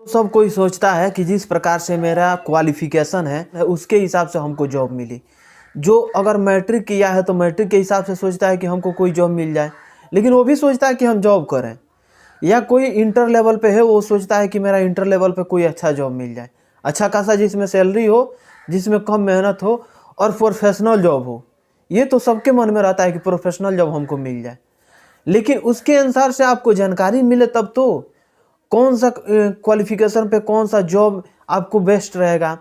सब कोई सोचता है कि जिस प्रकार से मेरा क्वालिफिकेशन है उसके हिसाब से हमको जॉब मिली। जो अगर मैट्रिक किया है तो मैट्रिक के हिसाब से सोचता है कि हमको कोई जॉब मिल जाए, लेकिन वो भी सोचता है कि हम जॉब करें। या कोई इंटर लेवल पे है, वो सोचता है कि मेरा इंटर लेवल पे कोई अच्छा जॉब मिल जाए, अच्छा खासा, जिसमें सैलरी हो, जिसमें कम मेहनत हो और प्रोफेशनल जॉब हो। ये तो सबके मन में रहता है कि प्रोफेशनल जॉब हमको मिल जाए, लेकिन उसके अनुसार से आपको जानकारी मिले तब तो कौन सा क्वालिफिकेशन पे कौन सा जॉब आपको बेस्ट रहेगा।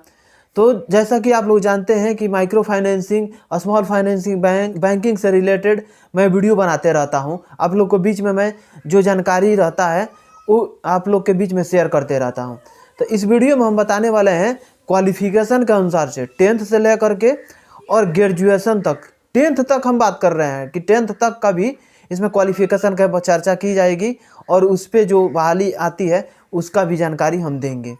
तो जैसा कि आप लोग जानते हैं कि micro financing, small financing, banking से रिलेटेड मैं वीडियो बनाते रहता हूं। आप लोग को बीच में मैं जो जानकारी रहता है वो आप लोग के बीच में शेयर करते रहता हूं। तो इस वीडियो में हम बताने वाले हैं क्वालिफिकेशन के अनुसार से 10th से लेकर के और ग्रेजुएशन तक। 10th तक हम बात कर रहे हैं कि 10th तक का भी इसमें क्वालिफिकेशन का चर्चा की जाएगी और उस पर जो बहाली आती है उसका भी जानकारी हम देंगे।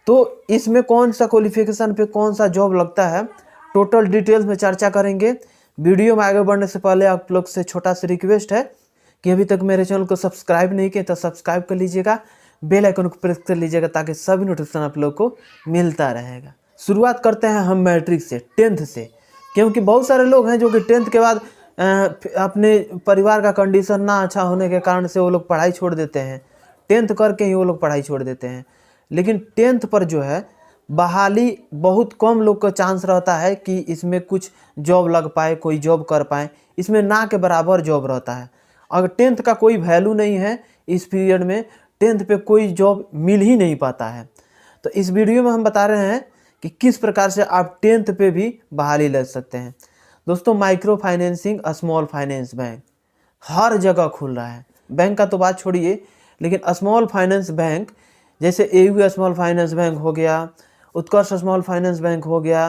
तो इसमें कौन सा क्वालिफिकेशन पे कौन सा जॉब लगता है, टोटल डिटेल्स में चर्चा करेंगे। वीडियो में आगे बढ़ने से पहले आप लोग से छोटा सा रिक्वेस्ट है कि अभी तक मेरे चैनल को सब्सक्राइब नहीं किया तो सब्सक्राइब कर लीजिएगा, बेल आइकन को प्रेस कर लीजिएगा ताकि सभी नोटिफिकेशन आप लोग को मिलता रहेगा। शुरुआत करते हैं हम मैट्रिक से, 10th से, क्योंकि बहुत सारे लोग हैं जो कि 10th के बाद अपने परिवार का कंडीशन ना अच्छा होने के कारण से वो लोग पढ़ाई छोड़ देते हैं। 10th करके ही वो लोग पढ़ाई छोड़ देते हैं। लेकिन 10th पर जो है बहाली बहुत कम लोग का चांस रहता है कि इसमें कुछ जॉब लग पाए, कोई जॉब कर पाए। इसमें ना के बराबर जॉब रहता है। अगर 10th का कोई वैल्यू नहीं है इस पीरियड में, 10th पे कोई जॉब मिल ही नहीं पाता है। तो इस वीडियो में हम बता रहे हैं कि किस प्रकार से आप 10th पे भी बहाली ले सकते हैं। दोस्तों, micro financing, small finance bank हर जगह खुल रहा है। बैंक का तो बात छोड़िए, लेकिन स्मॉल फाइनेंस बैंक जैसे एयू स्मॉल फाइनेंस बैंक हो गया, उत्कर्ष स्मॉल फाइनेंस बैंक हो गया,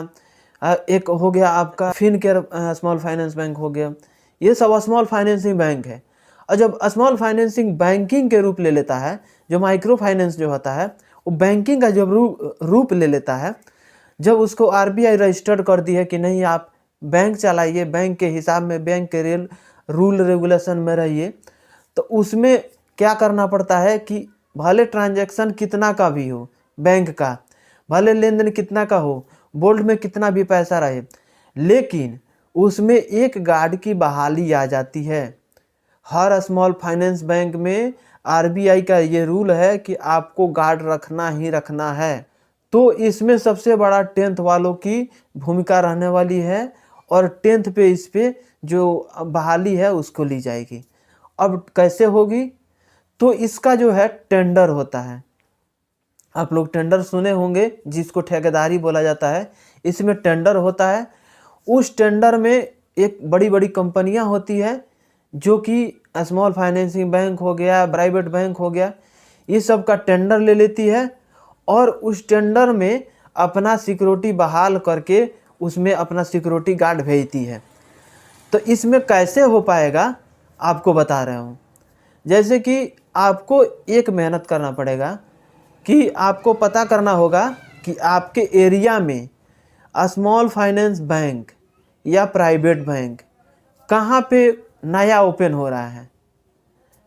एक हो गया आपका फिनकेयर स्मॉल फाइनेंस बैंक हो गया, ये सब स्मॉल फाइनेंसिंग बैंक है। और जब स्मॉल फाइनेंसिंग बैंकिंग के रूप ले लेता है, जो माइक्रो फाइनेंस जो होता है वो बैंकिंग का जब रूप ले लेता है, जब उसको आरबीआई रजिस्टर्ड कर दी है कि नहीं आप बैंक चलाइए, बैंक के हिसाब में, बैंक के रूल रेगुलेशन में रहिए, तो उसमें क्या करना पड़ता है कि भले ट्रांजैक्शन कितना का भी हो, बैंक का भले लेन देन कितना का हो, बोल्ड में कितना भी पैसा रहे, लेकिन उसमें एक गार्ड की बहाली आ जाती है। हर स्मॉल फाइनेंस बैंक में आरबीआई का ये रूल है कि आपको गार्ड रखना ही रखना है। तो इसमें सबसे बड़ा 10th वालों की भूमिका रहने वाली है और 10th पे इस पे जो बहाली है उसको ली जाएगी। अब कैसे होगी? तो इसका जो है टेंडर होता है। आप लोग टेंडर सुने होंगे, जिसको ठेकेदारी बोला जाता है। इसमें टेंडर होता है। उस टेंडर में एक बड़ी बड़ी कंपनियां होती है जो कि स्मॉल फाइनेंसिंग बैंक हो गया, प्राइवेट बैंक हो गया, ये सब का टेंडर ले लेती है और उस टेंडर में अपना सिक्योरिटी बहाल करके उसमें अपना सिक्योरिटी गार्ड भेजती है। तो इसमें कैसे हो पाएगा आपको बता रहा हूँ। जैसे कि आपको एक मेहनत करना पड़ेगा कि आपको पता करना होगा कि आपके एरिया में स्मॉल फाइनेंस बैंक या प्राइवेट बैंक कहाँ पे नया ओपन हो रहा है।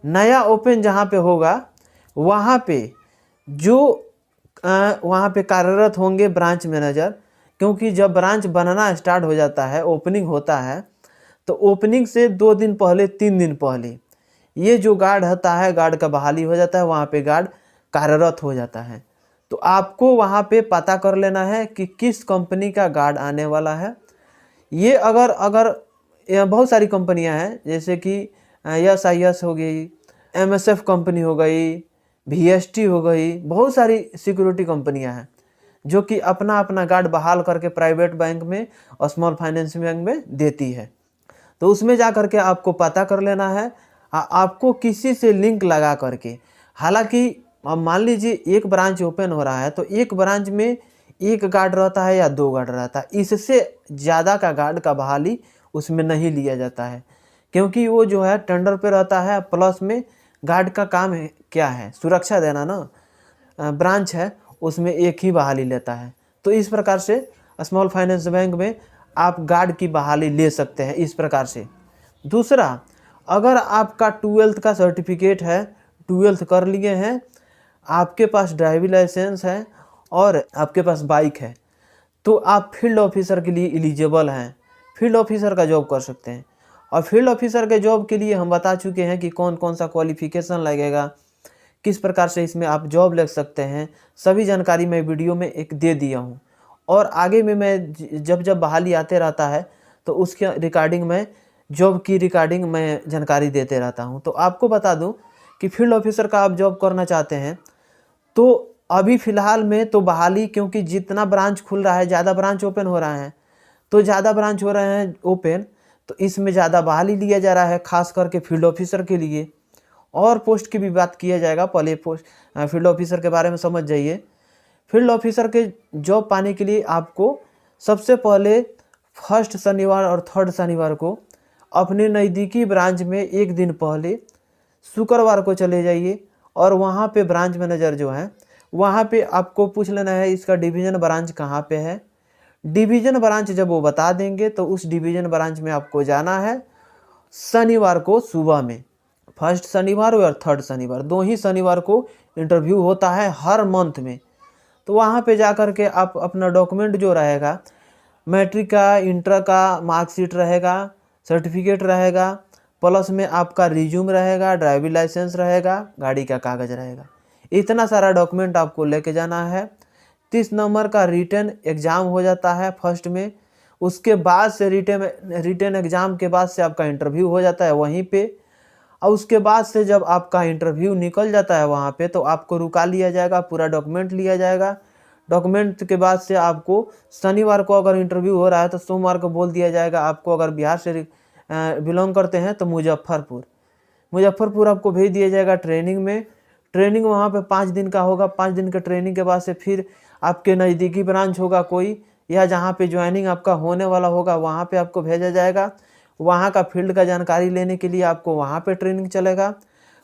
नया ओपन जहाँ पे होगा वहाँ पे जो वहाँ पे कार्यरत होंगे ब्रांच मैनेजर, क्योंकि जब ब्रांच बनना स्टार्ट हो जाता है, ओपनिंग होता है, तो ओपनिंग से 2 दिन पहले, 3 दिन पहले ये जो गार्ड होता है, गार्ड का बहाली हो जाता है, वहाँ पे गार्ड कार्यरत हो जाता है। तो आपको वहाँ पे पता कर लेना है कि किस कंपनी का गार्ड आने वाला है। ये अगर बहुत सारी कंपनियां हैं, जैसे कि SIS हो गई, MSF कंपनी हो गई, VST हो गई, बहुत सारी सिक्योरिटी कंपनियां हैं जो कि अपना अपना गार्ड बहाल करके प्राइवेट बैंक में और स्मॉल फाइनेंस बैंक में देती है। तो उसमें जा करके आपको पता कर लेना है, आपको किसी से लिंक लगा करके। हालांकि अब मान लीजिए एक ब्रांच ओपन हो रहा है तो एक ब्रांच में एक गार्ड रहता है या 2 गार्ड रहता है, इससे ज़्यादा का गार्ड का बहाली उसमें नहीं लिया जाता है, क्योंकि वो जो है टेंडर पे रहता है। प्लस में गार्ड का काम है क्या है, सुरक्षा देना ना। ब्रांच है उसमें एक ही बहाली लेता है। तो इस प्रकार से स्मॉल फाइनेंस बैंक में आप गार्ड की बहाली ले सकते हैं इस प्रकार से। दूसरा, अगर आपका 12th का सर्टिफिकेट है, 12th कर लिए हैं, आपके पास ड्राइविंग लाइसेंस है और आपके पास बाइक है, तो आप फील्ड ऑफिसर के लिए एलिजिबल हैं, फील्ड ऑफिसर का जॉब कर सकते हैं। और फील्ड ऑफिसर के जॉब के लिए हम बता चुके हैं कि कौन कौन सा क्वालिफिकेशन लगेगा, किस प्रकार से इसमें आप जॉब लग सकते हैं, सभी जानकारी मैं वीडियो में एक दे दिया हूँ। और आगे में मैं जब जब बहाली आते रहता है तो उसके रिगार्डिंग मैं जॉब की रिगार्डिंग मैं जानकारी देते रहता हूँ। तो आपको बता दूँ कि फील्ड ऑफिसर का आप जॉब करना चाहते हैं तो अभी फ़िलहाल में तो बहाली, क्योंकि जितना ब्रांच खुल रहा है, ज़्यादा ब्रांच ओपन हो रहा है, तो ज़्यादा ब्रांच हो रहे हैं ओपन, तो इसमें ज़्यादा बहाली लिया जा रहा है, खास करके फील्ड ऑफिसर के लिए। और पोस्ट की भी बात किया जाएगा, पहले पोस्ट फील्ड ऑफिसर के बारे में समझ जाइए। फील्ड ऑफिसर के जॉब पाने के लिए आपको सबसे पहले फर्स्ट शनिवार और थर्ड शनिवार को अपने नज़दीकी ब्रांच में एक दिन पहले शुक्रवार को चले जाइए और वहाँ पे ब्रांच मैनेजर जो है वहाँ पे आपको पूछ लेना है इसका डिवीज़न ब्रांच कहाँ पे है। डिवीज़न ब्रांच जब वो बता देंगे तो उस डिवीज़न ब्रांच में आपको जाना है शनिवार को सुबह में। फर्स्ट शनिवार और थर्ड शनिवार, दो ही शनिवार को इंटरव्यू होता है हर मंथ में। तो वहाँ पे जा कर के आप अपना डॉक्यूमेंट जो रहेगा, मैट्रिक का, इंटर का मार्कशीट रहेगा, सर्टिफिकेट रहेगा, प्लस में आपका रिज्यूम रहेगा, ड्राइविंग लाइसेंस रहेगा, गाड़ी का कागज़ रहेगा, इतना सारा डॉक्यूमेंट आपको लेके जाना है। 30 नंबर का रिटन एग्ज़ाम हो जाता है फर्स्ट में, उसके बाद से रिटन एग्ज़ाम के बाद से आपका इंटरव्यू हो जाता है वहीं पे। और उसके बाद से जब आपका इंटरव्यू निकल जाता है वहाँ पे तो आपको रुका लिया जाएगा, पूरा डॉक्यूमेंट लिया जाएगा। डॉक्यूमेंट के बाद से आपको शनिवार को अगर इंटरव्यू हो रहा है तो सोमवार को बोल दिया जाएगा आपको, अगर बिहार से बिलोंग करते हैं तो मुजफ्फरपुर आपको भेज दिया जाएगा ट्रेनिंग में। ट्रेनिंग वहाँ पे 5 दिन का होगा। 5 दिन के ट्रेनिंग के बाद से फिर आपके नज़दीकी ब्रांच होगा कोई, या जहाँ पे ज्वाइनिंग आपका होने वाला होगा वहाँ पे आपको भेजा जाएगा। वहाँ का फील्ड का जानकारी लेने के लिए आपको वहाँ पे ट्रेनिंग चलेगा।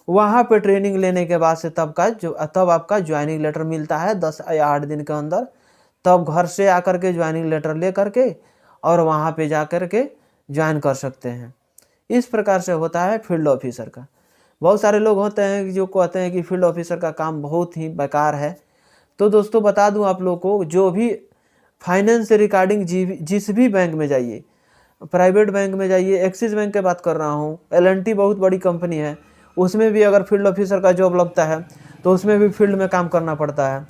वहाँ पे ट्रेनिंग लेने के बाद से तब आपका ज्वाइनिंग लेटर मिलता है 10 या 8 दिन के अंदर। तब घर से आकर के ज्वाइनिंग लेटर ले करके और वहाँ पे जा कर के ज्वाइन कर सकते हैं। इस प्रकार से होता है फील्ड ऑफिसर का। बहुत सारे लोग होते हैं जो कहते हैं कि फील्ड ऑफिसर का काम बहुत ही बेकार है। तो दोस्तों बता दूं आप लोग को, जो भी फाइनेंस से रिगार्डिंग जिस भी बैंक में जाइए, प्राइवेट बैंक में जाइए, एक्सिस बैंक की बात कर रहा हूँ, L&T बहुत बड़ी कंपनी है, उसमें भी अगर फील्ड ऑफिसर का जॉब लगता है तो उसमें भी फील्ड में काम करना पड़ता है।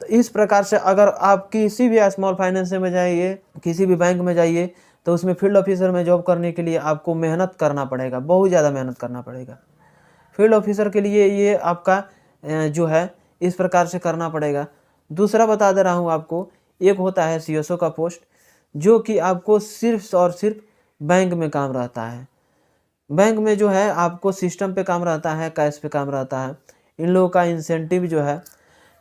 तो इस प्रकार से अगर आप किसी भी स्मॉल फाइनेंस में जाइए, किसी भी बैंक में जाइए, तो उसमें फील्ड ऑफिसर में जॉब करने के लिए आपको मेहनत करना पड़ेगा, बहुत ज़्यादा मेहनत करना पड़ेगा। फील्ड ऑफिसर के लिए ये आपका जो है इस प्रकार से करना पड़ेगा। दूसरा बता दे रहा हूँ आपको, एक होता है CSO का पोस्ट, जो कि आपको सिर्फ और सिर्फ बैंक में काम रहता है। बैंक में जो है आपको सिस्टम पे काम रहता है, कैश पे काम रहता है। इन लोगों का इंसेंटिव जो है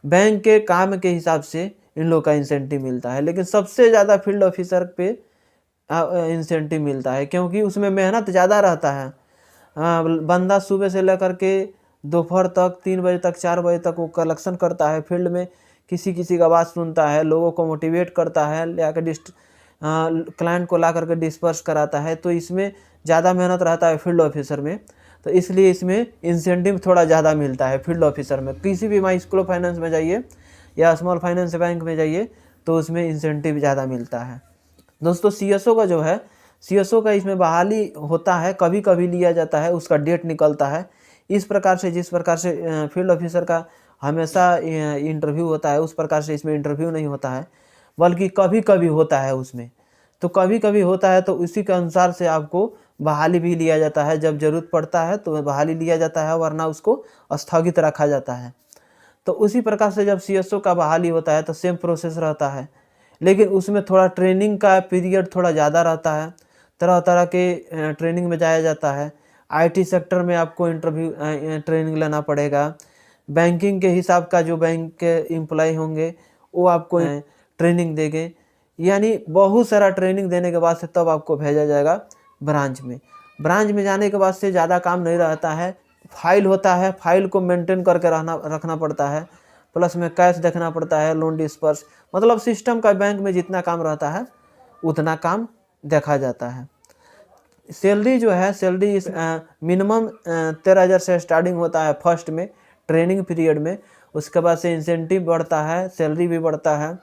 बैंक के काम के हिसाब से इन लोगों का इंसेंटिव मिलता है, लेकिन सबसे ज़्यादा फील्ड ऑफिसर पे इंसेंटिव मिलता है, क्योंकि उसमें मेहनत ज़्यादा रहता है। बंदा सुबह से लेकर के दोपहर तक 3 बजे तक 4 बजे तक वो कलेक्शन करता है फील्ड में, किसी का बात सुनता है, लोगों को मोटिवेट करता है, क्लाइंट को ला करके डिस्पर्स कराता है। तो इसमें ज़्यादा मेहनत रहता है फील्ड ऑफिसर में, तो इसलिए इसमें इंसेंटिव थोड़ा ज़्यादा मिलता है फील्ड ऑफिसर में। किसी भी माइक्रो फाइनेंस में जाइए या स्मॉल फाइनेंस बैंक में जाइए तो उसमें इंसेंटिव ज़्यादा मिलता है। दोस्तों CSO का जो है, CSO का इसमें बहाली होता है, कभी कभी लिया जाता है, उसका डेट निकलता है। इस प्रकार से जिस प्रकार से फील्ड ऑफिसर का हमेशा इंटरव्यू होता है उस प्रकार से इसमें इंटरव्यू नहीं होता है, बल्कि कभी कभी होता है उसमें। तो कभी कभी होता है तो उसी के अनुसार से आपको बहाली भी लिया जाता है। जब ज़रूरत पड़ता है तो बहाली लिया जाता है, वरना उसको स्थगित रखा जाता है। तो उसी प्रकार से जब CSO का बहाली होता है तो सेम प्रोसेस रहता है, लेकिन उसमें थोड़ा ट्रेनिंग का पीरियड थोड़ा ज़्यादा रहता है। तरह तरह के ट्रेनिंग में जाया जाता है। IT सेक्टर में आपको ट्रेनिंग लेना पड़ेगा। बैंकिंग के हिसाब का जो बैंक के एम्प्लॉय होंगे वो आपको ट्रेनिंग देंगे। यानी बहुत सारा ट्रेनिंग देने के बाद से तब आपको भेजा जाएगा ब्रांच में। ब्रांच में जाने के बाद से ज़्यादा काम नहीं रहता है। फाइल होता है, फाइल को मेंटेन करके रखना पड़ता है, प्लस में कैश देखना पड़ता है, लोन डिस्पर्स, मतलब सिस्टम का बैंक में जितना काम रहता है उतना काम देखा जाता है। सैलरी जो है, सैलरी मिनिमम 13,000 से स्टार्टिंग होता है फर्स्ट में ट्रेनिंग पीरियड में। उसके बाद से इंसेंटिव बढ़ता है, सैलरी भी बढ़ता है।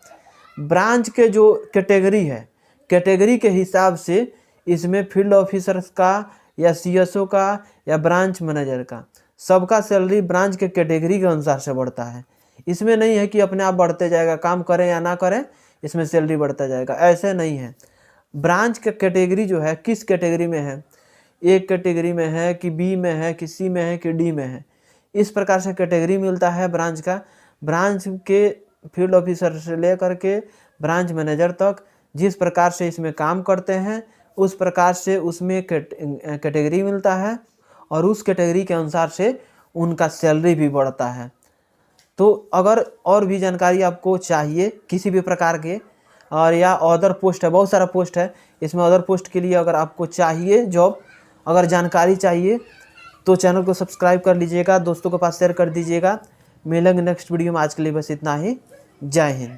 ब्रांच के जो कैटेगरी है, कैटेगरी के हिसाब से इसमें फील्ड ऑफिसर्स का या सीएसओ का या ब्रांच मैनेजर का सबका सैलरी ब्रांच के कैटेगरी के अनुसार से बढ़ता है। इसमें नहीं है कि अपने आप बढ़ते जाएगा, काम करें या ना करें इसमें सैलरी बढ़ता जाएगा, ऐसे नहीं है। ब्रांच का कैटेगरी जो है किस कैटेगरी में है, ए कैटेगरी में है कि बी में है कि सी में है कि डी में है, इस प्रकार से कैटेगरी मिलता है ब्रांच का। ब्रांच के फील्ड ऑफिसर से लेकर के ब्रांच मैनेजर तक जिस प्रकार से इसमें काम करते हैं उस प्रकार से उसमें कैटेगरी मिलता है और उस कैटेगरी के अनुसार से उनका सैलरी भी बढ़ता है। तो अगर और भी जानकारी आपको चाहिए किसी भी प्रकार के और या अदर पोस्ट है, बहुत सारा पोस्ट है इसमें, अदर पोस्ट के लिए अगर आपको चाहिए जॉब, अगर जानकारी चाहिए तो चैनल को सब्सक्राइब कर लीजिएगा, दोस्तों के पास शेयर कर दीजिएगा। मिलेंगे नेक्स्ट वीडियो में, आज के लिए बस इतना ही। जय हिंद।